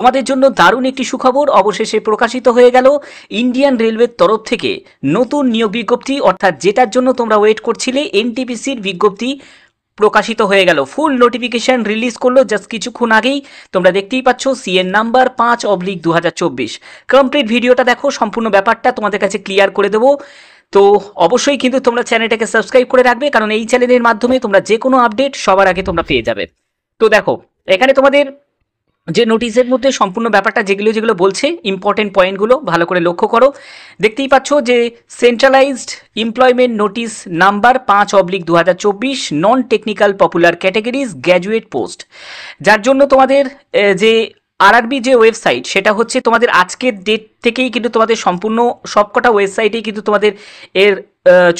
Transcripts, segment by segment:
তোমাদের জন্য দারুণ একটি সুখবর অবশেষে প্রকাশিত হয়ে গেল ইন্ডিয়ান রেলওয়ের তরফ থেকে নতুন নিয়োগ বিজ্ঞপ্তি, অর্থাৎ যেটার জন্য তোমরা ওয়েট করছিলে এনটিপিসির বিজ্ঞপ্তি প্রকাশিত হয়ে গেল। ফুল নোটিফিকেশন রিলিজ করলো জাস্ট কিছুক্ষণ আগেই। তোমরা দেখতেই পাচ্ছ সিএন নাম্বার 5/2024। কমপ্লিট ভিডিওটা দেখো, সম্পূর্ণ ব্যাপারটা তোমাদের কাছে ক্লিয়ার করে দেবো। তো অবশ্যই কিন্তু তোমরা চ্যানেলটাকে সাবস্ক্রাইব করে রাখবে, কারণ এই চ্যানেলের মাধ্যমে তোমরা যে কোনো আপডেট সবার আগে তোমরা পেয়ে যাবে। তো দেখো এখানে তোমাদের যে নোটিশের মধ্যে সম্পূর্ণ ব্যাপারটা যেগুলো বলছে, ইম্পর্টেন্ট পয়েন্টগুলো ভালো করে লক্ষ্য করো। দেখতেই পাচ্ছ যে centralised employment notice number 5/2024, non technical popular categories graduate post, যার জন্য তোমাদের যে আরআরবি যে ওয়েবসাইট সেটা হচ্ছে তোমাদের আজকের ডেট থেকেই কিন্তু তোমাদের সম্পূর্ণ সবকটা ওয়েবসাইটেই কিন্তু তোমাদের এর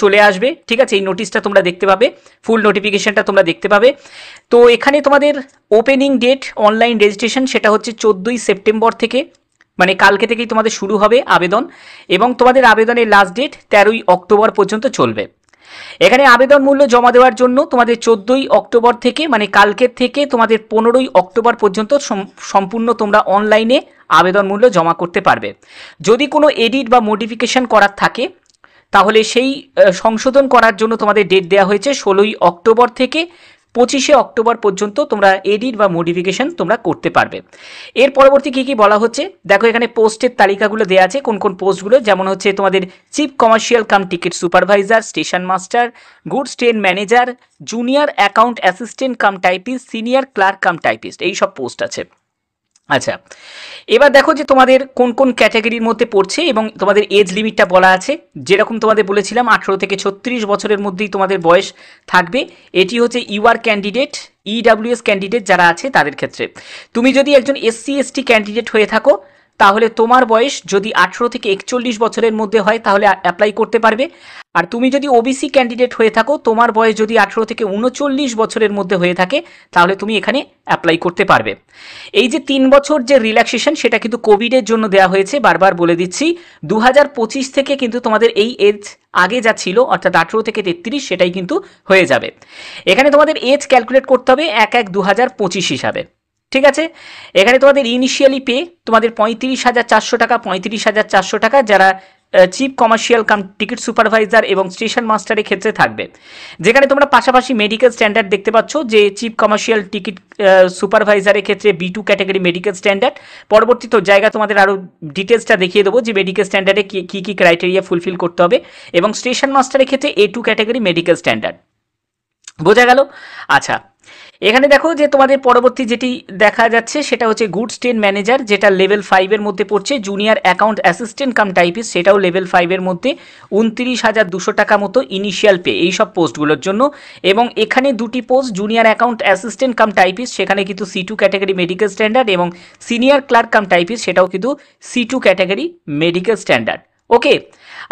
চলে আসবে। ঠিক আছে, এই নোটিশটা তোমরা দেখতে পাবে, ফুল নোটিফিকেশনটা তোমরা দেখতে পাবে। তো এখানে তোমাদের ওপেনিং ডেট অনলাইন রেজিস্ট্রেশন সেটা হচ্ছে 14ই সেপ্টেম্বর থেকে, মানে কালকে থেকেই তোমাদের শুরু হবে আবেদন, এবং তোমাদের আবেদনের লাস্ট ডেট 13ই অক্টোবর পর্যন্ত চলবে। এখানে আবেদন মূল্য জমা দেওয়ার জন্য তোমাদের 14ই অক্টোবর থেকে, মানে কালকের থেকে তোমাদের 15ই অক্টোবর পর্যন্ত সম্পূর্ণ তোমরা অনলাইনে আবেদন মূল্য জমা করতে পারবে। যদি কোনো এডিট বা মডিফিকেশন করার থাকে তাহলে সেই সংশোধন করার জন্য তোমাদের ডেট দেওয়া হয়েছে 16ই অক্টোবর থেকে 25শে অক্টোবর পর্যন্ত তোমরা এডিট বা মডিফিকেশন তোমরা করতে পারবে। এর পরবর্তী কী কী বলা হচ্ছে দেখো, এখানে পোস্টের তালিকাগুলো দেওয়া আছে, কোন কোন পোস্টগুলো, যেমন হচ্ছে তোমাদের chief commercial cum ticket supervisor, station master, goods train manager, junior account assistant cum typist, senior clerk cum typist, এই সব পোস্ট আছে। আচ্ছা, এবার দেখো যে তোমাদের কোন কোন ক্যাটাগরির মধ্যে পড়ছে এবং তোমাদের এজ লিমিটটা বলা আছে। যেরকম তোমাদের বলেছিলাম 18 থেকে 36 বছরের মধ্যেই তোমাদের বয়স থাকবে। এটি হচ্ছে ইউআর ক্যান্ডিডেট, ইডাব্লিউএস ক্যান্ডিডেট যারা আছে তাদের ক্ষেত্রে। তুমি যদি একজন এসসি এসটি ক্যান্ডিডেট হয়ে থাকো তাহলে তোমার বয়স যদি 18 থেকে 41 বছরের মধ্যে হয় তাহলে অ্যাপ্লাই করতে পারবে। আর তুমি যদি ওবিসি ক্যান্ডিডেট হয়ে থাকো, তোমার বয়স যদি 18 থেকে 39 বছরের মধ্যে হয়ে থাকে তাহলে তুমি এখানে অ্যাপ্লাই করতে পারবে। এই যে 3 বছর যে রিল্যাক্সেশন সেটা কিন্তু কোভিডের জন্য দেওয়া হয়েছে, বারবার বলে দিচ্ছি। 2025 থেকে কিন্তু তোমাদের এই এজ আগে যা ছিল অর্থাৎ 18 থেকে 33 সেটাই কিন্তু হয়ে যাবে। এখানে তোমাদের এজ ক্যালকুলেট করতে হবে 1/1/2025 হিসাবে। ঠিক আছে, এখানে তোমাদের ইনিশিয়ালি পে তোমাদের 35,400 টাকা, 35,400 টাকা যারা chief commercial cum ticket supervisor এবং স্টেশন মাস্টারের ক্ষেত্রে থাকবে। যেখানে তোমরা পাশাপাশি মেডিকেল স্ট্যান্ডার্ড দেখতে পাচ্ছ যে চিফ কমার্শিয়াল টিকিট সুপারভাইজারের ক্ষেত্রে B2 ক্যাটাগরি মেডিকেল স্ট্যান্ডার্ড। পরবর্তী তো জায়গা তোমাদের আরও ডিটেলসটা দেখিয়ে দেবো যে মেডিকেল স্ট্যান্ডার্ডে কী কী ক্রাইটেরিয়া ফুলফিল করতে হবে, এবং স্টেশন মাস্টারের ক্ষেত্রে A2 ক্যাটাগরি মেডিকেল স্ট্যান্ডার্ড। বোঝা গেল? আচ্ছা, এখানে দেখো যে তোমাদের পরবর্তী যেটি দেখা যাচ্ছে সেটা হচ্ছে গুডস ট্রেন ম্যানেজার, যেটা লেভেল 5-এর মধ্যে পড়ছে। Junior account assistant cum typist, সেটাও লেভেল 5-এর মধ্যে, 29,200 টাকা মতো ইনিশিয়াল পে এই সব পোস্টগুলোর জন্য। এবং এখানে দুটি post junior account assistant cum typist, সেখানে কিন্তু C2 ক্যাটাগরি মেডিকেল স্ট্যান্ডার্ড, এবং সিনিয়র ক্লার্ক কাম টাইপিস্ট সেটাও কিন্তু C2 ক্যাটাগরি মেডিকেল স্ট্যান্ডার্ড। ওকে,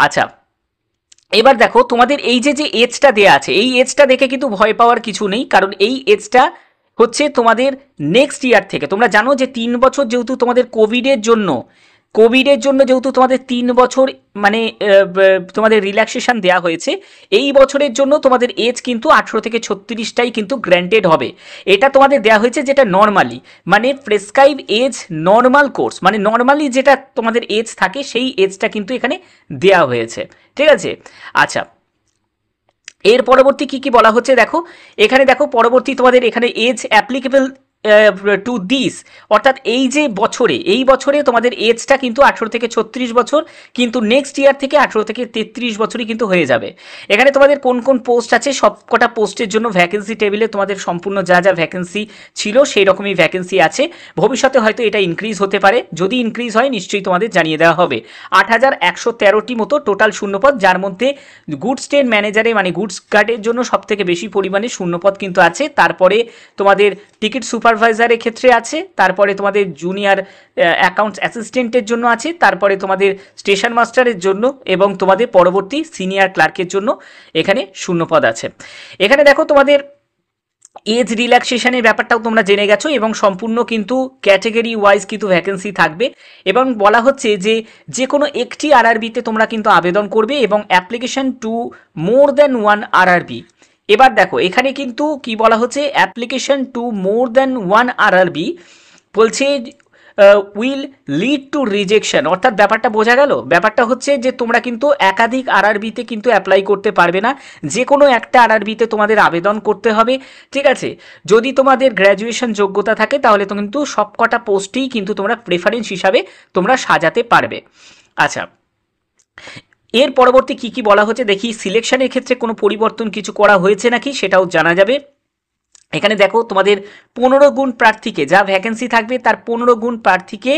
আচ্ছা, এবার দেখো তোমাদের এই যে এজটা দেওয়া আছে, এই এজটা দেখে কিন্তু ভয় পাওয়ার কিছু নেই, কারণ এই এজটা হচ্ছে তোমাদের নেক্সট ইয়ার থেকে। তোমরা জানো যে 3 বছর যেহেতু তোমাদের কোভিডের জন্য যেহেতু তোমাদের 3 বছর মানে তোমাদের রিল্যাক্সেশন দেওয়া হয়েছে, এই বছরের জন্য তোমাদের এজ কিন্তু 18 থেকে 36টাই কিন্তু গ্র্যান্টেড হবে। এটা তোমাদের দেওয়া হয়েছে যেটা নর্মালি, মানে প্রেসক্রাইব এজ নর্মাল কোর্স, মানে নর্মালি যেটা তোমাদের এজ থাকে সেই এজটা কিন্তু এখানে দেওয়া হয়েছে। ঠিক আছে, আচ্ছা, এর পরবর্তী কি কি বলা হচ্ছে দেখো, এখানে দেখো পরবর্তী তোমাদের এখানে এজ অ্যাপ্লিকেবল টু দিস, অর্থাৎ এই বছরে তোমাদের এজটা কিন্তু 18 থেকে 36 বছর, কিন্তু নেক্সট ইয়ার থেকে 18 থেকে 33 বছরই কিন্তু হয়ে যাবে। এখানে তোমাদের কোন কোন পোস্ট আছে, সবকটা পোস্টের জন্য ভ্যাকেন্সি টেবিলে তোমাদের সম্পূর্ণ যা যা ভ্যাকেন্সি ছিল সেই রকমই ভ্যাকেন্সি আছে। ভবিষ্যতে হয়তো এটা ইনক্রিজ হতে পারে, যদি ইনক্রিজ হয় নিশ্চয়ই তোমাদের জানিয়ে দেওয়া হবে। 8,113টি মতো টোটাল শূন্যপদ, যার মধ্যে গুডস ট্রেন ম্যানেজারে মানে গুডস গার্ডের জন্য সব থেকে বেশি পরিমাণে শূন্যপদ কিন্তু আছে। তারপরে তোমাদের টিকিট সুপারভাইজারের ক্ষেত্রে আছে, তারপরে তোমাদের জুনিয়র অ্যাকাউন্টস অ্যাসিস্ট্যান্টের জন্য আছে, তারপরে তোমাদের স্টেশন মাস্টারের জন্য এবং তোমাদের পরবর্তী সিনিয়র ক্লার্কের জন্য এখানে শূন্যপদ আছে। এখানে দেখো তোমাদের এজ রিল্যাক্সেশনের ব্যাপারটাও তোমরা জেনে গেছো, এবং সম্পূর্ণ কিন্তু ক্যাটাগরি ওয়াইজ কিন্তু ভ্যাকেন্সি থাকবে, এবং বলা হচ্ছে যে কোনো একটি আরআরবিতে তোমরা কিন্তু আবেদন করবে, এবং application to more than one RRB. এবার দেখো এখানে কিন্তু কি বলা হচ্ছে, application to more than one RRB বলছে উইল লিড টু রিজেকশন, অর্থাৎ ব্যাপারটা বোঝা গেল। ব্যাপারটা হচ্ছে যে তোমরা কিন্তু একাধিক আরআরবিতে কিন্তু অ্যাপ্লাই করতে পারবে না, যে কোনো একটা আরআরবিতে তোমাদের আবেদন করতে হবে, ঠিক আছে। যদি তোমাদের গ্র্যাজুয়েশন যোগ্যতা থাকে তাহলে তো কিন্তু সবকটা পোস্টেই কিন্তু তোমরা প্রেফারেন্স হিসাবে তোমরা সাজাতে পারবে। আচ্ছা, এর পরবর্তী কি কি বলা হচ্ছে দেখি। সিলেকশনের ক্ষেত্রে কোনো পরিবর্তন কিছু করা হয়েছে নাকি সেটাও জানা যাবে। এখানে দেখো তোমাদের 15 গুণ প্রার্থীকে, যা ভ্যাকেন্সি থাকবে তার 15 গুণ প্রার্থীকে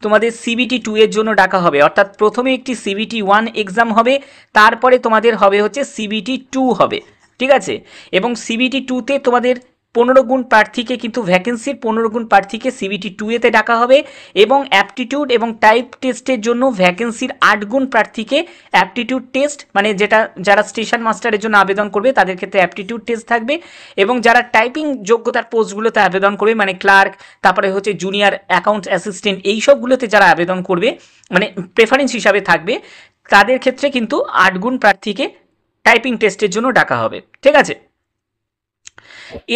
তোমাদের সিবিটি 2 এর জন্য ডাকা হবে, অর্থাৎ প্রথমে একটি সিবিটি 1 এক্সাম হবে, তারপরে তোমাদের হবে হচ্ছে সিবিটি 2 হবে, ঠিক আছে। এবং সিবিটি 2তে তোমাদের 15 গুণ প্রার্থীকে কিন্তু ভ্যাকেন্সির 15 গুণ প্রার্থীকে সিবিটি 2 এতে ডাকা হবে, এবং অ্যাপটিটিউড এবং টাইপ টেস্টের জন্য ভ্যাকেন্সির 8 গুণ প্রার্থীকে অ্যাপটিটিউড টেস্ট, মানে যেটা যারা স্টেশন মাস্টারের জন্য আবেদন করবে তাদের ক্ষেত্রে অ্যাপটিটিউড টেস্ট থাকবে, এবং যারা টাইপিং যোগ্যতার পোস্টগুলোতে আবেদন করবে মানে ক্লার্ক, তারপরে হচ্ছে জুনিয়র অ্যাকাউন্ট অ্যাসিস্ট্যান্ট, এই সবগুলোতে যারা আবেদন করবে মানে প্রেফারেন্স হিসাবে থাকবে, তাদের ক্ষেত্রে কিন্তু 8 গুণ প্রার্থীকে টাইপিং টেস্টের জন্য ডাকা হবে, ঠিক আছে।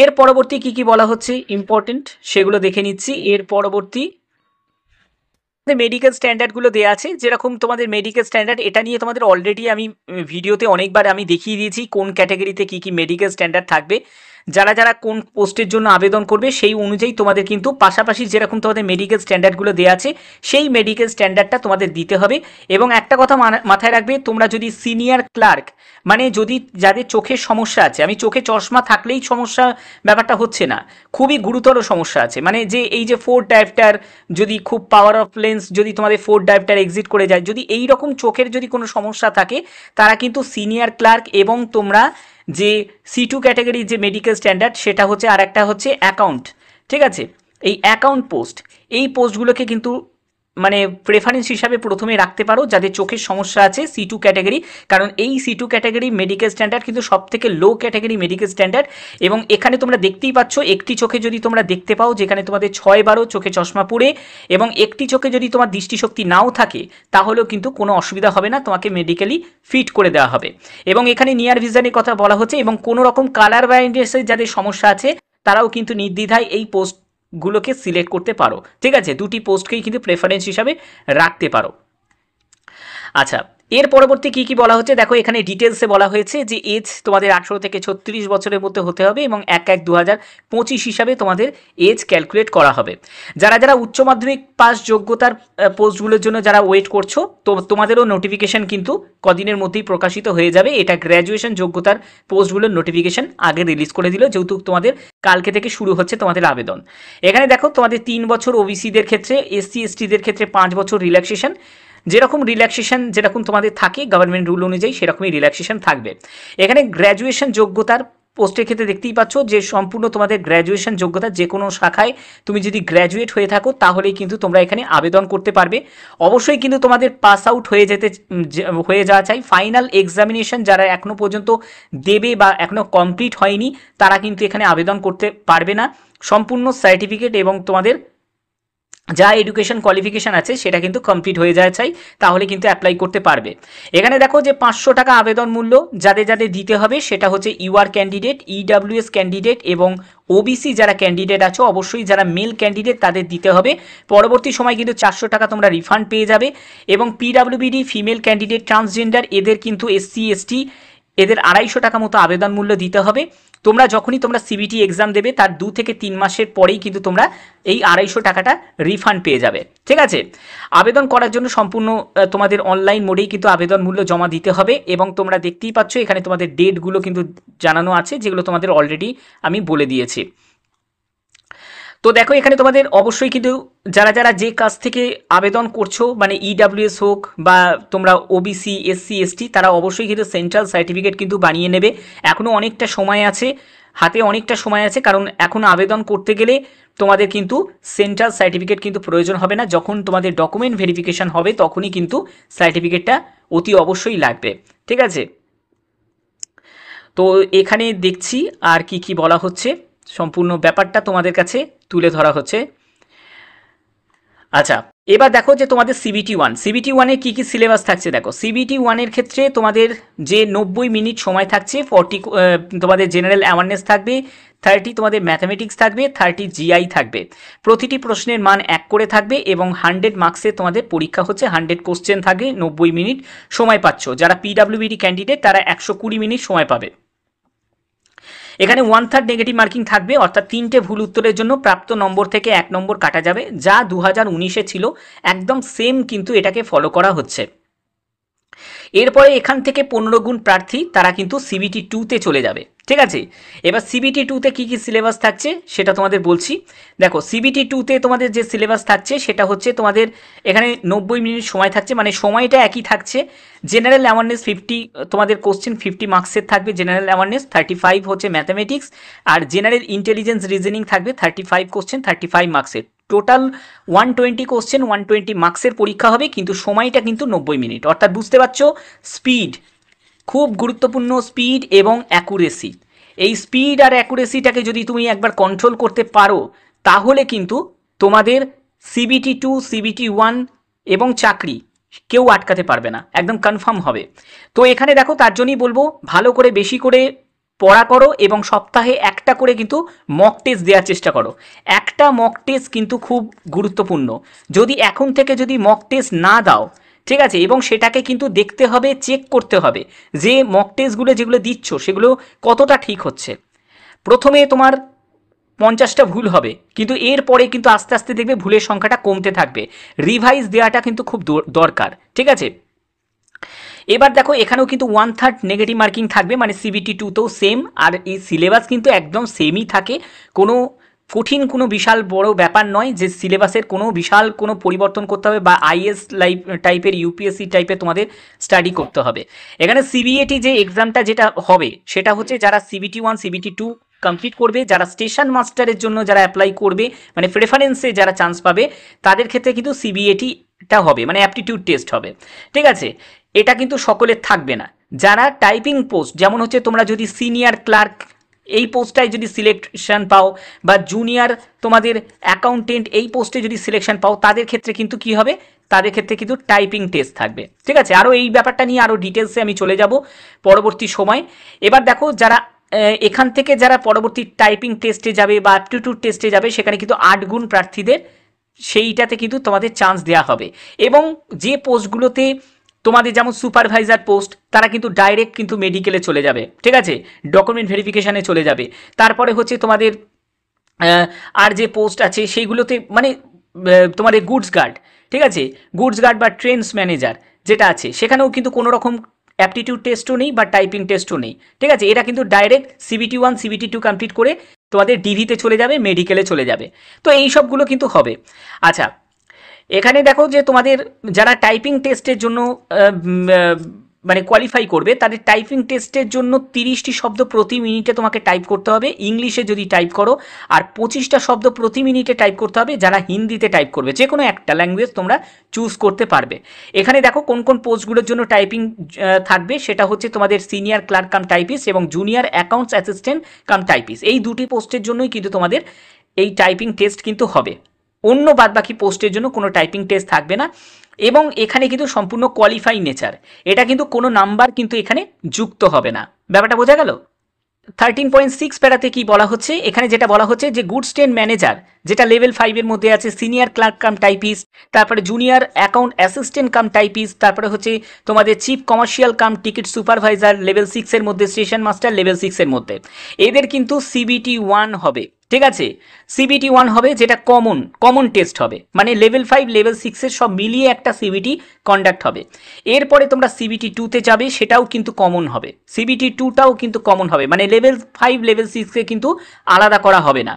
এর পরবর্তী কি কি বলা হচ্ছে ইম্পর্টেন্ট সেগুলো দেখে নিচ্ছি। এর পরবর্তী মেডিকেল স্ট্যান্ডার্ডগুলো দেওয়া আছে, যেরকম তোমাদের মেডিকেল স্ট্যান্ডার্ড, এটা নিয়ে তোমাদের অলরেডি আমি ভিডিওতে অনেকবার আমি দেখিয়ে দিয়েছি কোন ক্যাটাগরিতে কি কি মেডিকেল স্ট্যান্ডার্ড থাকবে, যারা যারা কোন পোস্টের জন্য আবেদন করবে সেই অনুযায়ী তোমাদের কিন্তু পাশাপাশি যেরকম তোমাদের মেডিকেল স্ট্যান্ডার্ডগুলো দেওয়া আছে সেই মেডিকেল স্ট্যান্ডার্ডটা তোমাদের দিতে হবে। এবং একটা কথা মাথায় রাখবে, তোমরা যদি সিনিয়র ক্লার্ক, মানে যদি যাদের চোখের সমস্যা আছে, আমি চোখে চশমা থাকলেই সমস্যা ব্যাপারটা হচ্ছে না, খুবই গুরুতর সমস্যা আছে, মানে যে এই যে 4 ডায়োপ্টার, যদি খুব পাওয়ার অফ লেন্স যদি তোমাদের 4 ডায়োপ্টার এক্সিট করে যায়, যদি এই রকম চোখের যদি কোনো সমস্যা থাকে, তারা কিন্তু সিনিয়র ক্লার্ক, এবং তোমরা যে C2 ক্যাটাগরির যে মেডিকেল স্ট্যান্ডার্ড সেটা হচ্ছে, আর একটা হচ্ছে অ্যাকাউন্ট, ঠিক আছে। এই অ্যাকাউন্ট পোস্ট, এই পোস্টগুলোকে কিন্তু মানে প্রেফারেন্স হিসাবে প্রথমে রাখতে পারো যাদের চোখের সমস্যা আছে, C2 ক্যাটাগরি, কারণ এই C2 ক্যাটাগরি মেডিকেল স্ট্যান্ডার্ড কিন্তু সব থেকে লো ক্যাটাগরি মেডিকেল স্ট্যান্ডার্ড। এবং এখানে তোমরা দেখতেই পাচ্ছ, একটি চোখে যদি তোমরা দেখতে পাও যেখানে তোমাদের 6/12 চোখে চশমা পরে, এবং একটি চোখে যদি তোমার দৃষ্টিশক্তি নাও থাকে, তাহলেও কিন্তু কোনো অসুবিধা হবে না, তোমাকে মেডিকেলি ফিট করে দেওয়া হবে। এবং এখানে নিয়ার ভিশনের কথা বলা হচ্ছে, এবং কোনো রকম কালার ব্লাইন্ডনেসের যাদের সমস্যা আছে তারাও কিন্তু নির্দ্বিধায় এই পোস্ট গুলোকে সিলেক্ট করতে পারো, ঠিক আছে। দুটি পোস্টকেই কিন্তু প্রেফারেন্স হিসাবে রাখতে পারো। আচ্ছা, এর পরবর্তী কি কি বলা হচ্ছে দেখো, এখানে ডিটেলসে বলা হয়েছে যে এজ তোমাদের 18 থেকে 36 বছরের মধ্যে হতে হবে, এবং 1/1/2025 হিসাবে তোমাদের এজ ক্যালকুলেট করা হবে। যারা যারা উচ্চ মাধ্যমিক পাস যোগ্যতার পোস্টগুলোর জন্য যারা ওয়েট করছো, তো তোমাদেরও নোটিফিকেশন কিন্তু কদিনের মধ্যেই প্রকাশিত হয়ে যাবে। এটা গ্র্যাজুয়েশন যোগ্যতার পোস্টগুলোর নোটিফিকেশন আগে রিলিজ করে দিল, যেহেতু তোমাদের কালকে থেকে শুরু হচ্ছে তোমাদের আবেদন। এখানে দেখো তোমাদের 3 বছর ওবিসিদের ক্ষেত্রে, SC STদের ক্ষেত্রে 5 বছর রিল্যাক্সেশন, যেরকম রিল্যাক্সেশন যেরকম তোমাদের থাকে গভর্নমেন্ট রুল অনুযায়ী সেরকমই রিল্যাক্সেশন থাকবে। এখানে গ্র্যাজুয়েশন যোগ্যতার পোস্টের ক্ষেত্রে দেখতেই পাচ্ছ যে সম্পূর্ণ তোমাদের গ্র্যাজুয়েশন যোগ্যতা, যে কোনো শাখায় তুমি যদি গ্র্যাজুয়েট হয়ে থাকো তাহলেই কিন্তু তোমরা এখানে আবেদন করতে পারবে। অবশ্যই কিন্তু তোমাদের পাস আউট হয়ে যাওয়া চাই। ফাইনাল এক্সামিনেশন যারা এখনো পর্যন্ত দেবে বা এখনো কমপ্লিট হয়নি তারা কিন্তু এখানে আবেদন করতে পারবে না। সম্পূর্ণ সার্টিফিকেট এবং তোমাদের যা এডুকেশন কোয়ালিফিকেশান আছে সেটা কিন্তু কমপ্লিট হয়ে যায় চাই, তাহলে কিন্তু অ্যাপ্লাই করতে পারবে। এখানে দেখো যে 500 টাকা আবেদন মূল্য যাদের যাদের দিতে হবে, সেটা হচ্ছে ইউআর ক্যান্ডিডেট, EWS ক্যান্ডিডেট এবং ওবিসি যারা ক্যান্ডিডেট আছো, অবশ্যই যারা মেল ক্যান্ডিডেট তাদের দিতে হবে। পরবর্তী সময় কিন্তু 400 টাকা তোমরা রিফান্ড পেয়ে যাবে। এবং PWBD ফিমেল ক্যান্ডিডেট, ট্রান্সজেন্ডার, এদের কিন্তু SC ST এদের 250 টাকা মতো আবেদন মূল্য দিতে হবে। তোমরা যখনই তোমরা সিবিটি এক্সাম দেবে তার 2 থেকে 3 মাসের পরেই কিন্তু তোমরা এই 250 টাকাটা রিফান্ড পেয়ে যাবে, ঠিক আছে। আবেদন করার জন্য সম্পূর্ণ তোমাদের অনলাইন মোডেই কিন্তু আবেদন মূল্য জমা দিতে হবে। এবং তোমরা দেখতেই পাচ্ছ এখানে তোমাদের ডেটগুলো কিন্তু জানানো আছে, যেগুলো তোমাদের অলরেডি আমি বলে দিয়েছি। তো দেখো এখানে তোমাদের অবশ্যই কিন্তু যারা যারা যে কাজ থেকে আবেদন করছো, মানে EWS হোক বা তোমরা ওবিসি SC ST, তারা অবশ্যই কিন্তু সেন্ট্রাল সার্টিফিকেট কিন্তু বানিয়ে নেবে। এখনও অনেকটা সময় আছে, হাতে অনেকটা সময় আছে, কারণ এখন আবেদন করতে গেলে তোমাদের কিন্তু সেন্ট্রাল সার্টিফিকেট কিন্তু প্রয়োজন হবে না। যখন তোমাদের ডকুমেন্ট ভেরিফিকেশন হবে তখনই কিন্তু সার্টিফিকেটটা অতি অবশ্যই লাগবে, ঠিক আছে। তো এখানে দেখছি আর কি কি বলা হচ্ছে, সম্পূর্ণ ব্যাপারটা তোমাদের কাছে তুলে ধরা হচ্ছে। আচ্ছা, এবার দেখো যে তোমাদের সিবিটি ওয়ানে কি কি সিলেবাস থাকছে। দেখো সিবিটি ওয়ানের ক্ষেত্রে তোমাদের যে 90 মিনিট সময় থাকছে, 40 তোমাদের জেনারেল অ্যাওয়ারনেস থাকবে, 30 তোমাদের ম্যাথামেটিক্স থাকবে, 30 জিআই থাকবে। প্রতিটি প্রশ্নের মান 1 করে থাকবে এবং 100 মার্কসের তোমাদের পরীক্ষা হচ্ছে, 100 কোশ্চেন থাকবে, 90 মিনিট সময় পাচ্ছ। যারা পিডাব্লিউবিডি ক্যান্ডিডেট তারা 120 মিনিট সময় পাবে। এখানে 1/3 নেগেটিভ মার্কিং থাকবে, অর্থাৎ 3টে ভুল উত্তরের জন্য প্রাপ্ত নম্বর থেকে 1 নম্বর কাটা যাবে, যা 2019-এ ছিল। একদম সেম কিন্তু এটাকে ফলো করা হচ্ছে। এরপরে এখান থেকে 15 গুণ প্রার্থী তারা কিন্তু সিবিটি 2-তে চলে যাবে। ঠিক আছে, এবার সিবিটি 2-তে কী কী সিলেবাস থাকছে সেটা তোমাদের বলছি। দেখো সিবিটি 2-তে তোমাদের যে সিলেবাস থাকছে সেটা হচ্ছে তোমাদের এখানে 90 মিনিট সময় থাকছে, মানে সময়টা একই থাকছে। জেনারেল অ্যাওয়ারনেস 50 তোমাদের কোশ্চেন 50 মার্কসের থাকবে জেনারেল অ্যাওয়ারনেস, 35 হচ্ছে ম্যাথামেটিক্স, আর জেনারেল ইন্টেলিজেন্স রিজনিং থাকবে 35 কোশ্চেন 35 মার্কসের। টোটাল 120 কোশ্চেন 120 মার্কসের পরীক্ষা হবে, কিন্তু সময়টা কিন্তু 90 মিনিট। অর্থাৎ বুঝতে পারছো, স্পিড খুব গুরুত্বপূর্ণ, স্পিড এবং অ্যাকুরেসি। এই স্পিড আর অ্যাকুরেসিটাকে যদি তুমি একবার কন্ট্রোল করতে পারো তাহলে কিন্তু তোমাদের সিবিটি 2, সিবিটি 1 এবং চাকরি কেউ আটকাতে পারবে না, একদম কনফার্ম হবে। তো এখানে দেখো তার জন্যই বলবো ভালো করে বেশি করে পড়া করো এবং সপ্তাহে একটা করে কিন্তু মক টেস্ট দেওয়ার চেষ্টা করো। একটা মক টেস্ট কিন্তু খুব গুরুত্বপূর্ণ। যদি এখন থেকে যদি মক টেস্ট না দাও, ঠিক আছে, এবং সেটাকে কিন্তু দেখতে হবে, চেক করতে হবে যে মক টেস্টগুলো যেগুলো দিচ্ছ সেগুলো কতটা ঠিক হচ্ছে। প্রথমে তোমার 50টা ভুল হবে, কিন্তু এরপরে কিন্তু আস্তে আস্তে দেখবে ভুলের সংখ্যাটা কমতে থাকবে। রিভাইজ দেওয়াটা কিন্তু খুব দরকার। ঠিক আছে, এবার দেখো এখানেও কিন্তু 1/3 নেগেটিভ মার্কিং থাকবে, মানে সিবিটি 2-তেও সেম। আর এই সিলেবাস কিন্তু একদম সেমই থাকে, কোনো কঠিন কোনো বিশাল বড় ব্যাপার নয় যে সিলেবাসের কোনো বিশাল কোনো পরিবর্তন করতে হবে বা আইএস টাইপের ইউপিএসসি টাইপের তোমাদের স্টাডি করতে হবে। এখানে সিবিএটি যে এক্সামটা যেটা হবে সেটা হচ্ছে যারা সিবিটি 1 সিবিটি 2 কমপ্লিট করবে, যারা স্টেশন মাস্টারের জন্য যারা অ্যাপ্লাই করবে, মানে প্রেফারেন্সে যারা চান্স পাবে তাদের ক্ষেত্রে কিন্তু সিবিএটিটা হবে, মানে অ্যাপটিটিউড টেস্ট হবে। ঠিক আছে, এটা কিন্তু সকলের থাকবে না। যারা টাইপিং পোস্ট, যেমন হচ্ছে তোমরা যদি সিনিয়র ক্লার্ক এই পোস্টটায় যদি সিলেকশন পাও, বা জুনিয়র তোমাদের অ্যাকাউন্টেন্ট এই পোস্টে যদি সিলেকশন পাও, তাদের ক্ষেত্রে কিন্তু কি হবে, তাদের ক্ষেত্রে কিন্তু টাইপিং টেস্ট থাকবে। ঠিক আছে, আরও এই ব্যাপারটা নিয়ে আরও ডিটেলসে আমি চলে যাব পরবর্তী সময়। এবার দেখো যারা এখান থেকে যারা পরবর্তী টাইপিং টেস্টে যাবে বা অ্যাপটিটিউড টেস্টে যাবে, সেখানে কিন্তু 8 গুণ প্রার্থীদের সেইটাতে কিন্তু তোমাদের চান্স দেওয়া হবে। এবং যে পোস্টগুলোতে তোমাদের যেমন সুপারভাইজার পোস্ট, তারা কিন্তু ডাইরেক্ট কিন্তু মেডিকেলে চলে যাবে। ঠিক আছে, ডকুমেন্ট ভেরিফিকেশানে চলে যাবে। তারপরে হচ্ছে তোমাদের আর যে পোস্ট আছে সেইগুলোতে মানে তোমাদের গুডস গার্ড, ঠিক আছে, গুডস গার্ড বা ট্রেন্স ম্যানেজার যেটা আছে, সেখানেও কিন্তু কোনো রকম অ্যাপটিটিউড টেস্টও নেই বা টাইপিং টেস্টও নেই। ঠিক আছে, এরা কিন্তু ডাইরেক্ট সিবিটি 1 সিবিটি 2 কমপ্লিট করে তোমাদের ডিভিতে চলে যাবে, মেডিকেলে চলে যাবে। তো এই সবগুলো কিন্তু হবে। আচ্ছা, এখানে দেখো যে তোমাদের যারা টাইপিং টেস্টের জন্য মানে কোয়ালিফাই করবে, তাদের টাইপিং টেস্টের জন্য 30টি শব্দ প্রতি মিনিটে তোমাকে টাইপ করতে হবে ইংলিশে যদি টাইপ করো, আর 25টা শব্দ প্রতি মিনিটে টাইপ করতে হবে যারা হিন্দিতে টাইপ করবে। যে কোনো একটা ল্যাঙ্গুয়েজ তোমরা চুজ করতে পারবে। এখানে দেখো কোন কোন পোস্টগুলোর জন্য টাইপিং থাকবে, সেটা হচ্ছে তোমাদের সিনিয়র ক্লার্ক কাম টাইপিস্ট এবং junior accounts assistant cum typist. এই দুটি পোস্টের জন্যই কিন্তু তোমাদের এই টাইপিং টেস্ট কিন্তু হবে। অন্য বাদবাকি পোস্টের জন্য কোনো টাইপিং টেস্ট থাকবে না। এবং এখানে কিন্তু সম্পূর্ণ কোয়ালিফাই নেচার, এটা কিন্তু কোনো নাম্বার কিন্তু এখানে যুক্ত হবে না। ব্যাপারটা বোঝা গেল? 13.6 প্যারাতে কি বলা হচ্ছে, এখানে যেটা বলা হচ্ছে যে গুডস ট্রেন ম্যানেজার যেটা লেভেল 5-এর মধ্যে আছে, সিনিয়র ক্লার্ক কাম টাইপিস্ট, তারপরে junior account assistant cum typist, তারপরে হচ্ছে তোমাদের chief commercial cum ticket supervisor level 6-এর মধ্যে, স্টেশন মাস্টার লেভেল 6-এর মধ্যে, এদের কিন্তু সিবিটি 1 হবে। ঠিক আছে, সিবিটি 1 হবে, যেটা কমন টেস্ট হবে, মানে লেভেল 5 লেভেল 6-এর সব মিলিয়ে একটা সিবিটি কন্ডাক্ট হবে। এরপরে তোমরা সিবিটি 2-তে যাবে, সেটাও কিন্তু কমন হবে, সিবিটি 2টাও কিন্তু কমন হবে, মানে লেভেল 5 লেভেল 6-কে কিন্তু আলাদা করা হবে না।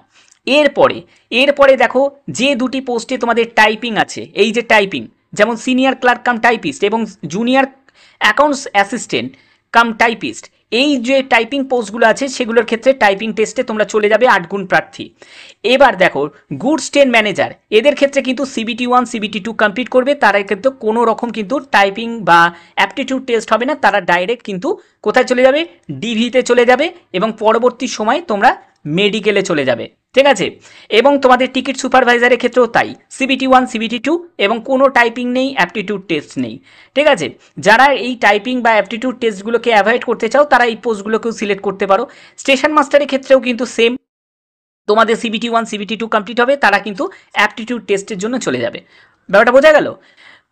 এরপরে দেখো যে দুটি পোস্টে তোমাদের টাইপিং আছে, এই যে টাইপিং, যেমন সিনিয়র ক্লার্ক কাম টাইপিস্ট এবং junior accounts assistant cum typist, এই যে টাইপিং পোস্টগুলো আছে সেগুলোর ক্ষেত্রে টাইপিং টেস্টে তোমরা চলে যাবে 8 গুণ প্রার্থী। এবার দেখো গুডস ট্রেন ম্যানেজার, এদের ক্ষেত্রে কিন্তু সিবিটি 1 সিবিটি 2 কমপ্লিট করবে, তারা কিন্তু কোনো রকম কিন্তু টাইপিং বা অ্যাপটিটিউড টেস্ট হবে না, তারা ডাইরেক্ট কিন্তু কোথায় চলে যাবে, ডিভিতে চলে যাবে এবং পরবর্তী সময় তোমরা মেডিকেলে চলে যাবে। ঠিক আছে। এবং তোমাদের টিকিট সুপারভাইজারের ক্ষেত্রেও তাই, CBT 1 CBT 2 এবং কোনো টাইপিং নেই, অ্যাপটিটিউড টেস্ট নেই। ঠিক আছে, যারা এই টাইপিং বা অ্যাপটিটিউড টেস্টগুলোকে অ্যাভয়েড করতে চাও তারা এই পোস্টগুলোকেও সিলেক্ট করতে পারো। স্টেশন মাস্টারের ক্ষেত্রেও কিন্তু সেম, তোমাদের CBT 1 CBT 2 কমপ্লিট হবে, তারা কিন্তু অ্যাপটিটিউড টেস্টের জন্য চলে যাবে। ব্যাপারটা বোঝা গেল?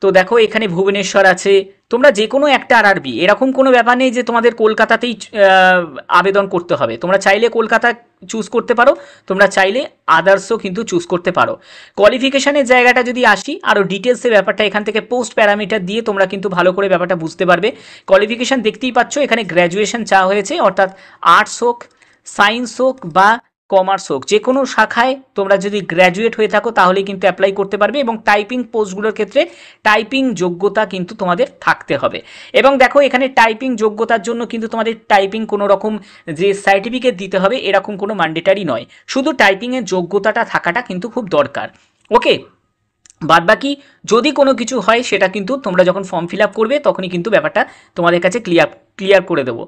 তো দেখো এখানে ভুবনেশ্বর আছে, তোমরা যে কোনো একটা RRB, এরকম কোনো ব্যাপার নেই যে তোমাদের কলকাতাতেই আবেদন করতে হবে। তোমরা চাইলে কলকাতা চুজ করতে পারো, তোমরা চাইলে আদার্সও কিন্তু চুজ করতে পারো। কোয়ালিফিকেশনের জায়গাটা যদি আসি, আরও ডিটেলসে ব্যাপারটা এখান থেকে পোস্ট প্যারামিটার দিয়ে তোমরা কিন্তু ভালো করে ব্যাপারটা বুঝতে পারবে। কোয়ালিফিকেশন দেখতেই পাচ্ছ, এখানে গ্র্যাজুয়েশন চাওয়া হয়েছে, অর্থাৎ আর্টস হোক, সায়েন্স হোক বা কমার্স হোক, যে কোনো শাখায় তোমরা যদি গ্র্যাজুয়েট হয়ে থাকো তাহলেই কিন্তু অ্যাপ্লাই করতে পারবে। এবং টাইপিং পোস্টগুলোর ক্ষেত্রে টাইপিং যোগ্যতা কিন্তু তোমাদের থাকতে হবে। এবং দেখো এখানে টাইপিং যোগ্যতার জন্য কিন্তু তোমাদের টাইপিং কোনো রকম যে সার্টিফিকেট দিতে হবে এরকম কোনো ম্যান্ডেটারি নয়, শুধু টাইপিংয়ের যোগ্যতাটা থাকাটা কিন্তু খুব দরকার। ওকে, বাদবাকি যদি কোনো কিছু হয় সেটা কিন্তু তোমরা যখন ফর্ম ফিল আপ করবে তখনই কিন্তু ব্যাপারটা তোমাদের কাছে ক্লিয়ার করে দেবো।